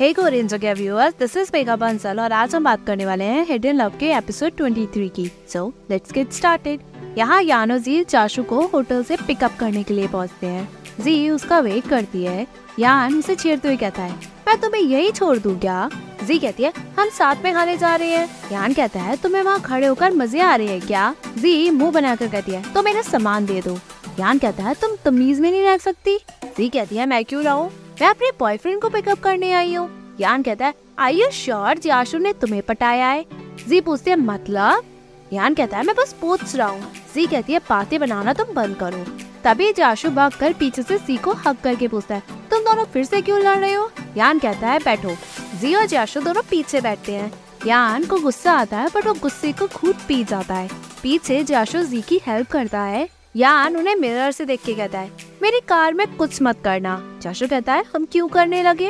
हे Korean जगह viewers, this is Megha Bansal और आज हम बात करने वाले हैं हिडन लव के एपिसोड 23 की। So let's get started. यहाँ यान और जी जाशु को होटल से पिकअप करने के लिए पहुँचते हैं। जी उसका वेट करती है। यान उसे छेड़ते हुए कहता है, मैं तुम्हें यही छोड़ दूं क्या? जी कहती है, हम साथ में खाने जा रहे हैं। यान कहता है, तुम्हें वहाँ खड़े होकर मजे आ रहे हैं क्या? जी मुंह बनाकर कहती है, तो मेरा सामान दे दो। यान कहता है, तुम तमीज में नहीं रह सकती। जी कहती है, मैं क्यों रहूं? मैं अपने बॉयफ्रेंड को पिकअप करने आई हूँ। यान कहता है, आर यू श्योर जाशु ने तुम्हें पटाया है? जी पूछती है, मतलब? यान कहता है, मैं बस पूछ रहा हूँ। जी कहती है, बातें बनाना तुम बंद करो। तभी जाशु भागकर पीछे से जी को हक करके पूछता है, तुम दोनों फिर से क्यों लड़ रहे हो? यान कहता है, बैठो। जी और जाशु दोनों पीछे बैठते हैं। यान को गुस्सा आता है बट वो गुस्से को खुद पी जाता है। पीछे जाशु जी की हेल्प करता है। यान उन्हें मिरर से देख के कहता है, मेरी कार में कुछ मत करना। जाशु कहता है, हम क्यों करने लगे?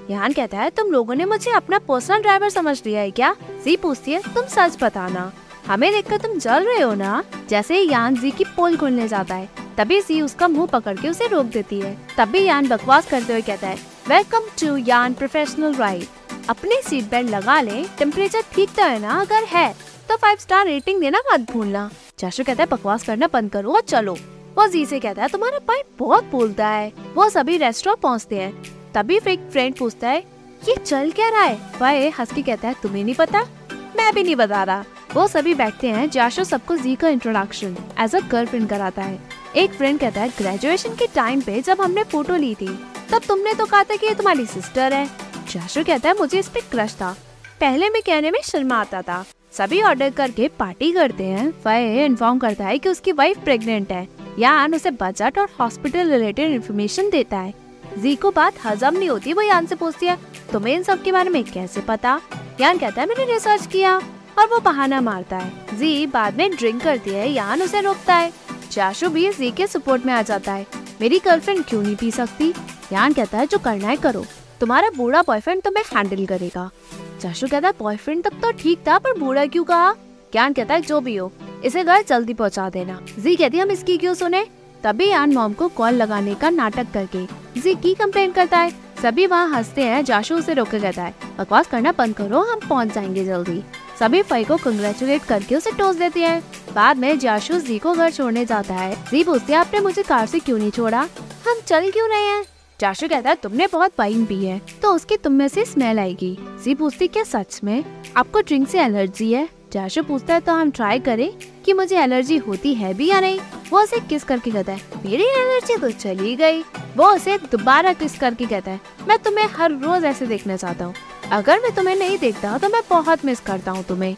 यान कहता है, तुम लोगों ने मुझे अपना पर्सनल ड्राइवर समझ लिया है क्या? जी पूछती है, तुम सच बताना, हमें देखकर तुम जल रहे हो ना? जैसे ही यान जी की पोल खोलने जाता है तभी जी उसका मुंह पकड़ के उसे रोक देती है। तभी यान बकवास करते हुए कहता है, वेलकम टू यान प्रोफेशनल राइड। अपनी सीट बेल्ट लगा ले, टेम्परेचर ठीक तो है ना? अगर है तो 5 स्टार रेटिंग देना मत भूलना। जाशु कहता है, बकवास करना बंद करो और चलो। वो जी से कहता है, तुम्हारा पाइप बहुत बोलता है। वो सभी रेस्टोरेंट पहुँचते हैं। तभी एक फ्रेंड पूछता है, ये चल क्या रहा है? वह हंस के कहता है, तुम्हें नहीं पता? मैं भी नहीं बता रहा। वो सभी बैठते हैं। जाशु सबको जी का इंट्रोडक्शन एज अ गर्लफ्रेंड कराता है। एक फ्रेंड कहता है, ग्रेजुएशन के टाइम पे जब हमने फोटो ली थी तब तुमने तो कहा था कि ये तुम्हारी सिस्टर है। जाशु कहता है, मुझे इस पे क्रश था, पहले मैं कहने में शर्मा आता था। सभी ऑर्डर करके पार्टी करते हैं। वह इन्फॉर्म करता है कि उसकी वाइफ प्रेग्नेंट है। यान उसे बजट और हॉस्पिटल रिलेटेड इन्फॉर्मेशन देता है। जी को बात हजम नहीं होती। वो यान से पूछती है, तुम्हें इन सब के बारे में कैसे पता? यान कहता है, मैंने रिसर्च किया। और वो बहाना मारता है। जी बाद में ड्रिंक करती है। यान उसे रोकता है। जाशु भी जी के सपोर्ट में आ जाता है। मेरी गर्लफ्रेंड क्यों नहीं पी सकती? यान कहता है, जो करना है करो, तुम्हारा बूढ़ा बॉयफ्रेंड तुम्हें हैंडल करेगा। जाशु कहता है, बॉयफ्रेंड तब तो ठीक था पर बूढ़ा क्यों कहा? यान कहता है, जो भी हो इसे घर जल्दी पहुंचा देना। जी कहती है, हम इसकी क्यों सुने? तभी यान मॉम को कॉल लगाने का नाटक करके जी की कंप्लेन करता है। सभी वहाँ हंसते हैं। जाशु उसे रोके कहता है, बकवास करना बंद करो, हम पहुँच जाएंगे जल्दी। सभी फई को कंग्रेचुलेट करके उसे टोस देते हैं। बाद में जाशु जी को घर छोड़ने जाता है। जी पूछती है, आपने मुझे कार से क्यों नहीं छोड़ा? हम चल क्यों रहे हैं? जाशु कहता है, तुमने बहुत वाइन पी है तो उसकी तुम में से स्मेल आएगी। जी पूछती, क्या सच में आपको ड्रिंक से एलर्जी है? जाशु पूछता है, तो हम ट्राई करें कि मुझे एलर्जी होती है भी या नहीं। वो उसे किस करके कहता है, मेरी एलर्जी तो चली गई। वो उसे दोबारा किस करके कहता है, मैं तुम्हें हर रोज ऐसे देखना चाहता हूँ। अगर मैं तुम्हें नहीं देखता तो मैं बहुत मिस करता हूँ तुम्हें।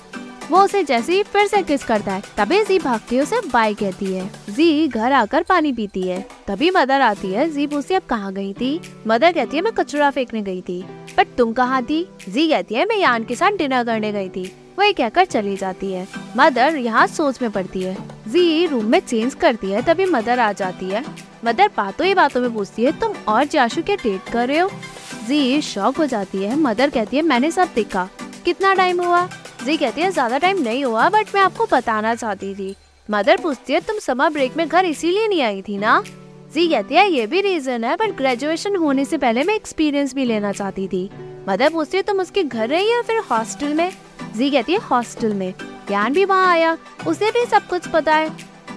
वो उसे जैसे ही फिर से किस करता है तभी जी भाग के उसे बाय कहती है। जी घर आकर पानी पीती है। तभी मदर आती है। जी पूछती है, अब कहाँ गई थी? मदर कहती है, मैं कचरा फेंकने गई थी। बट तुम कहाँ थी? जी कहती है, मैं यान के साथ डिनर करने गई थी। वही कहकर चली जाती है। मदर यहाँ सोच में पड़ती है। जी रूम में चेंज करती है। तभी मदर आ जाती है। मदर बातों ही बातों में पूछती है, तुम और जाशु क्या डेट कर रहे हो? जी शॉक हो जाती है। मदर कहती है, मैंने सब देखा। कितना टाइम हुआ? जी कहती है, ज्यादा टाइम नहीं हुआ बट मैं आपको बताना चाहती थी। मदर पूछती है, तुम समर ब्रेक में घर इसीलिए नहीं आई थी ना? जी कहती है, ये भी रीजन है बट ग्रेजुएशन होने से पहले मैं एक्सपीरियंस भी लेना चाहती थी। मदर पूछती है, तुम उसके घर रही या फिर हॉस्टल में? जी कहती है, हॉस्टल में। यान भी वहाँ आया, उसे भी सब कुछ पता है।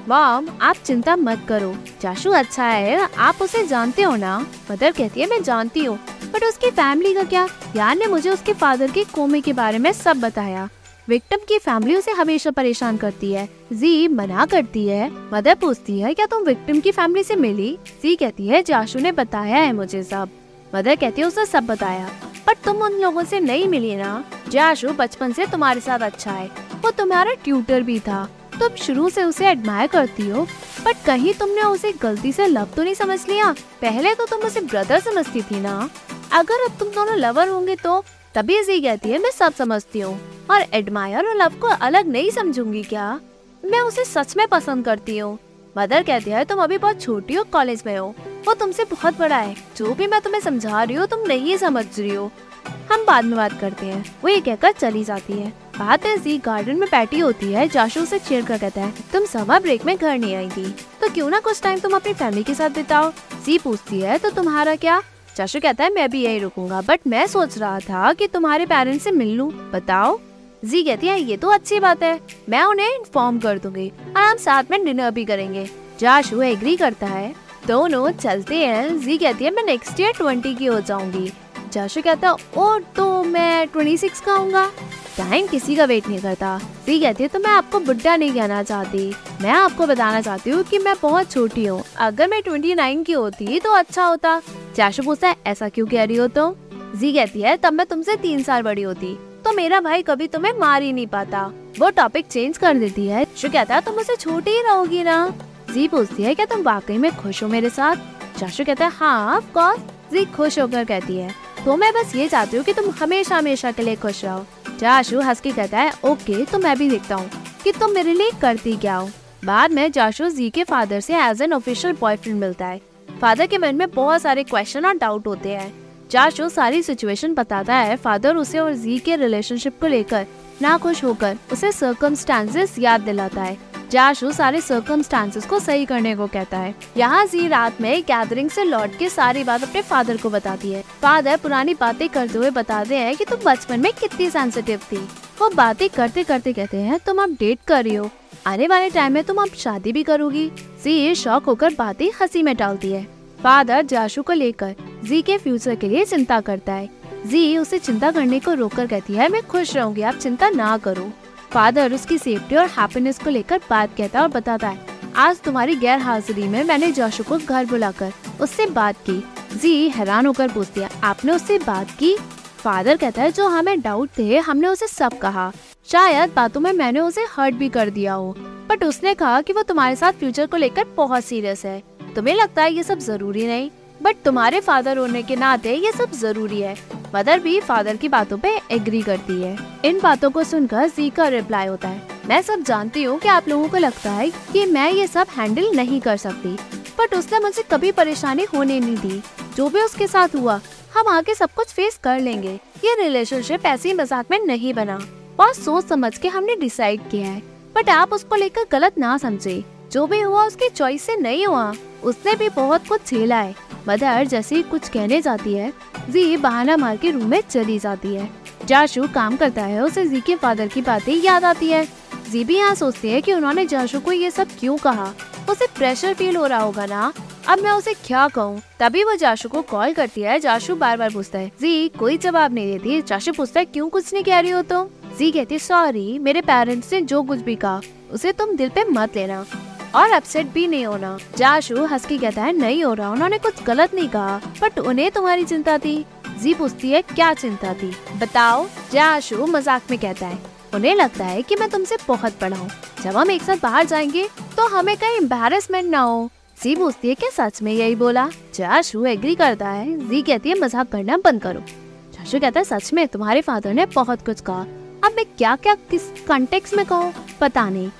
मॉम आप चिंता मत करो, जाशु अच्छा है, आप उसे जानते हो ना? मदर कहती है, मैं जानती हूँ बट उसकी फैमिली का क्या? यान ने मुझे उसके फादर के कोमे के बारे में सब बताया। विक्टिम की फैमिली उसे हमेशा परेशान करती है। जी मना करती है। मदर पूछती है, क्या तुम विक्टिम की फैमिली से मिली? जी कहती है, जाशु ने बताया है मुझे सब। मदर कहती है, उसने सब बताया पर तुम उन लोगों से नहीं मिली ना? जाशु बचपन से तुम्हारे साथ अच्छा है, वो तुम्हारा ट्यूटर भी था, तुम शुरू से उसे एडमायर करती हो बट कहीं तुमने उसे गलती से लव तो नहीं समझ लिया? पहले तो तुम उसे ब्रदर समझती थी ना? अगर अब तुम दोनों लवर होंगे तो? तभी जी कहती है, मैं सब समझती हूँ और एडमायर और लव को अलग नहीं समझूंगी क्या? मैं उसे सच में पसंद करती हूँ। मदर कहती है, तुम अभी बहुत छोटी हो, कॉलेज में हो, वो तुमसे बहुत बड़ा है। जो भी मैं तुम्हें समझा रही हूँ तुम नहीं समझ रही हो, हम बाद में बात करते हैं। वो ये कहकर चली जाती है। बात है, जी गार्डन में बैठी होती है। जाशु उसे छेड़ कर कहता है, तुम समर ब्रेक में घर नहीं आई थी तो क्यों ना कुछ टाइम तुम अपनी फैमिली के साथ बिताओ? जी पूछती है, तो तुम्हारा क्या? चाशू कहता है मैं भी यही रुकूंगा, बट मैं सोच रहा था कि तुम्हारे पेरेंट्स से मिल लूं, बताओ। जी कहती है ये तो अच्छी बात है, मैं उन्हें इन्फॉर्म कर दूंगी और हम साथ में डिनर भी करेंगे। जाशू एग्री करता है, दोनों चलते हैं। जी कहती है मैं नेक्स्ट ईयर 20 की हो जाऊंगी। जाशू कहता है और तो मैं 26 का होऊंगा। टाइम किसी का वेट नहीं करता। जी कहती है तो मैं आपको बुढ़ा नहीं कहना चाहती, मैं आपको बताना चाहती हूँ कि मैं बहुत छोटी हूँ, अगर मैं 29 की होती तो अच्छा होता। जाशू पूछता है ऐसा क्यों कह रही हो तुम? जी कहती है तब मैं तुमसे 3 साल बड़ी होती तो मेरा भाई कभी तुम्हें मार ही नहीं पाता। वो टॉपिक चेंज कर देती है। जाशू कहता है तुम मुझसे छोटी ही रहोगी ना। जी पूछती है क्या तुम वाकई में खुश हो मेरे साथ? जाशू कहता है हाँ ऑफ कोर्स। जी खुश होकर कहती है तो मैं बस ये चाहती हूँ कि तुम हमेशा हमेशा के लिए खुश रहो। जाशू हंस के कहता है ओके तो मैं भी देखता हूँ कि तुम मेरे लिए करती क्या हो। बाद में जाशू जी के फादर से एज एन ऑफिशियल बॉयफ्रेंड मिलता है। फादर के मन में बहुत सारे क्वेश्चन और डाउट होते हैं। जाशू सारी सिचुएशन बताता है। फादर उसे और जी के रिलेशनशिप को लेकर नाखुश होकर उसे सर्कमस्टांसेस याद दिलाता है। जाशू सारे सर्कमस्टांसेस को सही करने को कहता है। यहाँ जी रात में गैदरिंग से लौट के सारी बात अपने फादर को बताती है। फादर पुरानी बातें करते हुए बताते हैं कि तुम बचपन में कितनी सेंसिटिव थी। वो बातें करते करते कहते हैं तुम अब डेट कर रही हो, आने वाले टाइम में तुम अब शादी भी करोगी। जी शॉक होकर बातें हंसी में टालती है। फादर जाशू को लेकर जी के फ्यूचर के लिए चिंता करता है। जी उसे चिंता करने को रोककर कहती है मैं खुश रहूंगी, आप चिंता ना करो। फादर उसकी सेफ्टी और हैप्पीनेस को लेकर बात कहता है और बताता है आज तुम्हारी गैर हाजिरी में मैंने जाशू को घर बुलाकर उससे बात की। जी हैरान होकर पूछती है आपने उससे बात की? फादर कहता है जो हमें डाउट थे हमने उसे सब कहा, शायद बातों में मैंने उसे हर्ट भी कर दिया हो, बट उसने कहा कि वो तुम्हारे साथ फ्यूचर को लेकर बहुत सीरियस है। तुम्हें लगता है ये सब जरूरी नहीं, बट तुम्हारे फादर होने के नाते ये सब जरूरी है। मदर भी फादर की बातों पे एग्री करती है। इन बातों को सुनकर जी का रिप्लाई होता है मैं सब जानती हूँ कि आप लोगों को लगता है कि मैं ये सब हैंडल नहीं कर सकती, बट उसने मुझे कभी परेशानी होने नहीं दी। जो भी उसके साथ हुआ हम आगे सब कुछ फेस कर लेंगे। ये रिलेशनशिप ऐसी मजाक में नहीं बना, बहुत सोच समझ के हमने डिसाइड किया है, बट आप उसको लेकर गलत ना समझे। जो भी हुआ उसकी चॉइस से नहीं हुआ, उसने भी बहुत कुछ झेला है। मदर जैसे कुछ कहने जाती है जी बहाना मार के रूम में चली जाती है। जाशू काम करता है, उसे जी के फादर की बातें याद आती है। जी भी यहाँ सोचती है कि उन्होंने जाशू को ये सब क्यों कहा, उसे प्रेशर फील हो रहा होगा ना, अब मैं उसे क्या कहूँ। तभी वो जाशू को कॉल करती है। जाशू बार बार पूछता है, जी कोई जवाब नहीं देती। जाशू पूछता है क्यों कुछ नहीं कह रही हो तुम? जी कहती है सॉरी, मेरे पेरेंट्स ने जो कुछ भी कहा उसे तुम दिल पे मत लेना और अपसेट भी नहीं होना। जाशू हंस के कहता है नहीं हो रहा, उन्होंने कुछ गलत नहीं कहा, बट उन्हें तुम्हारी चिंता थी। जी पूछती है क्या चिंता थी बताओ। जाशू मजाक में कहता है उन्हें लगता है कि मैं तुमसे बहुत बड़ा हूँ, जब हम एक साथ बाहर जाएंगे तो हमें कहीं एम्बैरेसमेंट ना हो। जी पूछती है क्या सच में यही बोला? जाशू एग्री करता है। जी कहती है मजाक करना बंद करो। जाशू कहता है सच में तुम्हारे फादर ने बहुत कुछ कहा, अब मैं क्या क्या किस कॉन्टेक्स्ट में कहूँ पता नहीं।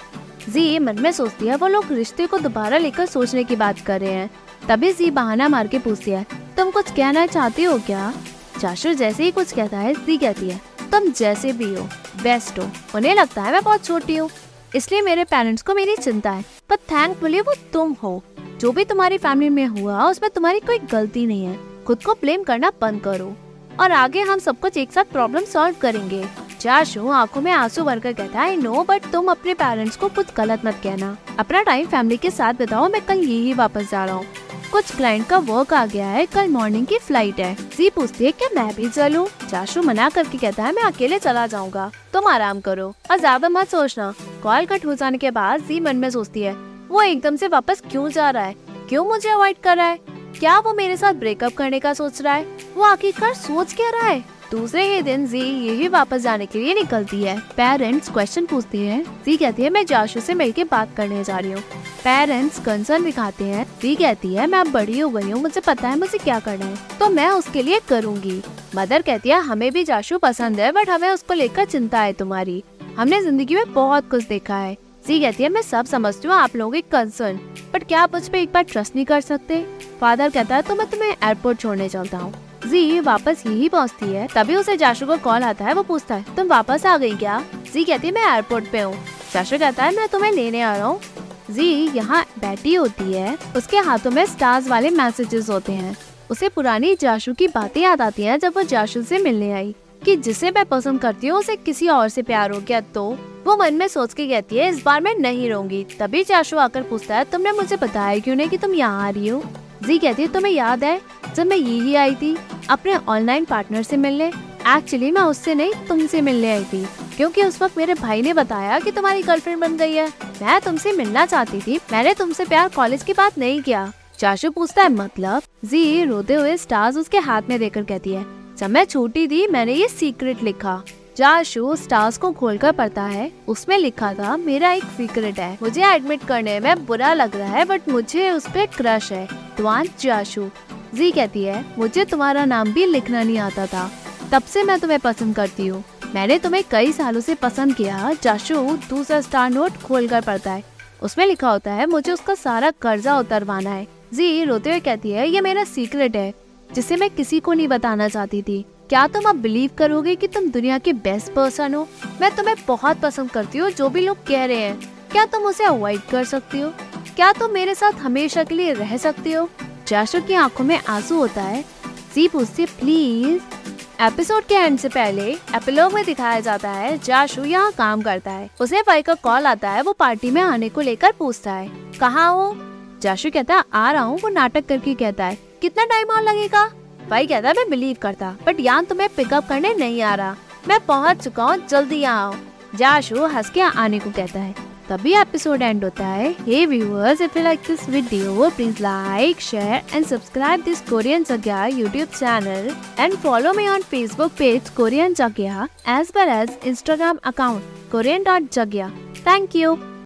जी मन में सोचती है वो लोग रिश्ते को दोबारा लेकर सोचने की बात कर रहे हैं। तभी जी बहाना मार के पूछती है तुम कुछ कहना चाहती हो क्या? जाशू जैसे ही कुछ कहता है जी कहती है तुम जैसे भी हो बेस्ट हो। उन्हें लगता है मैं बहुत छोटी हूँ इसलिए मेरे पेरेंट्स को मेरी चिंता है, पर थैंकफुली वो तुम हो। जो भी तुम्हारी फैमिली में हुआ उसमें तुम्हारी कोई गलती नहीं है, खुद को ब्लेम करना बंद करो और आगे हम सब कुछ एक साथ प्रॉब्लम सॉल्व करेंगे। जाशू आंखों में आंसू भरकर कहता है नो, बट तुम अपने पेरेंट्स को कुछ गलत मत कहना, अपना टाइम फैमिली के साथ बिताओ, मैं कल यही वापस जा रहा हूँ, कुछ क्लाइंट का वर्क आ गया है, कल मॉर्निंग की फ्लाइट है। जी पूछती है क्या मैं भी चलूं? जाशू मना करके कहता है मैं अकेले चला जाऊंगा, तुम आराम करो और ज्यादा मत सोचना। कॉल कट हो जाने के बाद जी मन में सोचती है वो एकदम से वापस क्यों जा रहा है, क्यों मुझे अवॉइड कर रहा है, क्या वो मेरे साथ ब्रेकअप करने का सोच रहा है, वो आखिरकार सोच क्या रहा है। दूसरे ही दिन जी यही वापस जाने के लिए निकलती है। पेरेंट्स क्वेश्चन पूछते हैं। जी कहती है मैं जाशू से मिलके बात करने जा रही हूँ। पेरेंट्स कंसर्न दिखाते हैं। जी कहती है मैं अब बड़ी हो गई हूँ, मुझे पता है मुझे क्या करना है, तो मैं उसके लिए करूँगी। मदर कहती है हमें भी जाशू पसंद है, बट हमें उसको लेकर चिंता है तुम्हारी, हमने जिंदगी में बहुत कुछ देखा है। जी कहती है मैं सब समझती हूँ आप लोगों की कंसर्न, बट क्या आप मुझ पे एक बार ट्रस्ट नहीं कर सकते? फादर कहता है तो मैं तुम्हें एयरपोर्ट छोड़ने चलता हूँ। जी वापस यही पहुँचती है। तभी उसे जाशू को कॉल आता है। वो पूछता है तुम वापस आ गई क्या? जी कहती है मैं एयरपोर्ट पे हूँ। जाशू कहता है मैं तुम्हें लेने आ रहा हूँ। जी यहाँ बैठी होती है, उसके हाथों में स्टार्स वाले मैसेजेस होते हैं। उसे पुरानी जाशू की बातें याद आती हैं जब वो जाशू से मिलने आई कि जिसे मैं पसंद करती हूँ उसे किसी और से प्यार हो गया। तो वो मन में सोच के कहती है इस बार मैं नहीं रहूंगी। तभी जाशू आकर पूछता है तुमने मुझे बताया क्यों नहीं कि तुम यहाँ आ रही हो। जी कहती है तुम्हें याद है जब मैं यही आई थी अपने ऑनलाइन पार्टनर से मिलने। एक्चुअली मैं उससे नहीं तुमसे मिलने आई थी क्योंकि उस वक्त मेरे भाई ने बताया कि तुम्हारी गर्लफ्रेंड बन गई है। मैं तुमसे मिलना चाहती थी, मैंने तुमसे प्यार कॉलेज की बात नहीं किया। जाशू पूछता है मतलब? जी रोते हुए स्टार्स उसके हाथ में देकर कहती है जब मैं छोटी थी मैंने ये सीक्रेट लिखा। जाशू स्टार्स को खोलकर पढ़ता है, उसमें लिखा था मेरा एक सीक्रेट है, मुझे एडमिट करने में बुरा लग रहा है बट मुझे उस पे क्रश है, तुआन जाशू। जी कहती है मुझे तुम्हारा नाम भी लिखना नहीं आता था, तब से मैं तुम्हें पसंद करती हूँ, मैंने तुम्हें कई सालों से पसंद किया। जाशू दूसरा स्टार नोट खोलकर पढ़ता है, उसमें लिखा होता है मुझे उसका सारा कर्जा उतरवाना है। जी रोते हुए कहती है ये मेरा सीक्रेट है जिसे मैं किसी को नहीं बताना चाहती थी। क्या तुम अब बिलीव करोगे कि तुम दुनिया के बेस्ट पर्सन हो? मैं तुम्हें बहुत पसंद करती हूँ जो भी लोग कह रहे हैं। क्या तुम उसे अवॉइड कर सकती हो? क्या तुम मेरे साथ हमेशा के लिए रह सकती हो? जाशू की आंखों में आंसू होता है। जी पूछती है प्लीज। एपिसोड के एंड से पहले एपिलॉग में दिखाया जाता है जाशू यहाँ काम करता है, उसे भाई का कॉल आता है, वो पार्टी में आने को लेकर पूछता है कहाँ हो? जाशू कहता है आ रहा हूँ। वो नाटक करके कहता है कितना टाइम और लगेगा? भाई कहता है मैं बिलीव करता बट यहाँ तुम्हें पिकअप करने नहीं आ रहा, मैं पहुँच चुका हूँ, जल्दी यहाँ आओ। जाशू हंस के आने को कहता है, तभी एपिसोड एंड होता है। Hey viewers, if you like this video please like, share and subscribe this Korean Jagya YouTube channel and follow me on Facebook page Korean Jagya as well as Instagram account korean.jagya. Thank you.